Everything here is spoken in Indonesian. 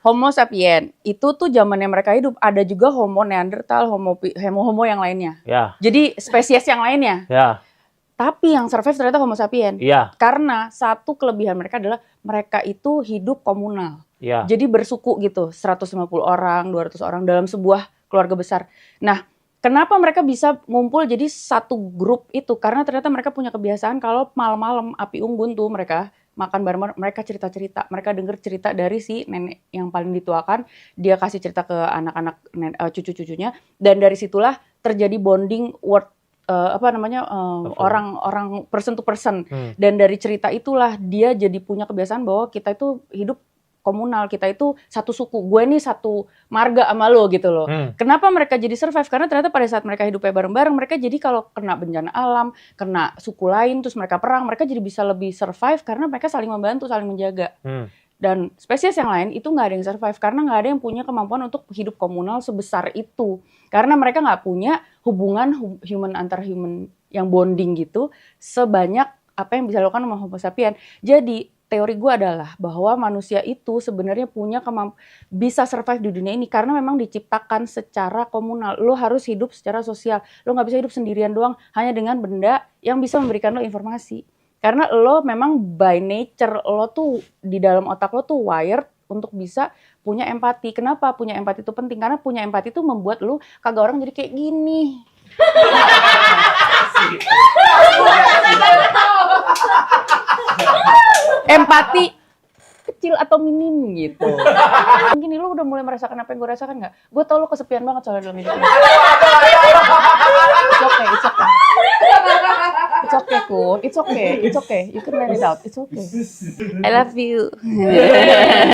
Homo sapien itu tuh zamannya mereka hidup, ada juga Homo Neanderthal, Homo yang lainnya. Ya. Jadi spesies yang lainnya. Ya. Tapi yang survive ternyata Homo sapien. Iya. Karena satu kelebihan mereka adalah mereka itu hidup komunal. Iya. Jadi bersuku gitu, 150 orang, 200 orang dalam sebuah keluarga besar. Nah, kenapa mereka bisa ngumpul jadi satu grup itu? Karena ternyata mereka punya kebiasaan kalau malam-malam api unggun tuh mereka makan bareng-bareng, mereka cerita-cerita, mereka denger cerita dari si nenek yang paling dituakan, dia kasih cerita ke anak-anak cucu-cucunya, dan dari situlah terjadi bonding orang person to person. Dan dari cerita itulah dia jadi punya kebiasaan bahwa kita itu hidup komunal, kita itu satu suku, gue nih satu marga sama lo gitu loh. Kenapa mereka jadi survive? Karena ternyata pada saat mereka hidupnya bareng-bareng, mereka jadi kalau kena bencana alam, kena suku lain, terus mereka perang, mereka jadi bisa lebih survive karena mereka saling membantu, saling menjaga. Dan spesies yang lain itu nggak ada yang survive karena nggak ada yang punya kemampuan untuk hidup komunal sebesar itu. Karena mereka nggak punya hubungan human antar human yang bonding gitu sebanyak apa yang bisa dilakukan sama Homo sapien. Jadi teori gue adalah bahwa manusia itu sebenarnya punya bisa survive di dunia ini karena memang diciptakan secara komunal. Lo harus hidup secara sosial. Lo nggak bisa hidup sendirian doang hanya dengan benda yang bisa memberikan lo informasi. Karena lo memang by nature lo tuh di dalam otak lo tuh wired untuk bisa punya empati. Kenapa punya empati itu penting? Karena punya empati itu membuat lo kagak orang jadi kayak gini. Empati kecil atau minim gitu. Mungkin lu udah mulai merasakan apa yang gue rasakan nggak? Gue tau lu kesepian banget soalnya dalam hidup lu. It's okay. It's okay, Kun. It's okay. You can let it out. It's okay. I love you.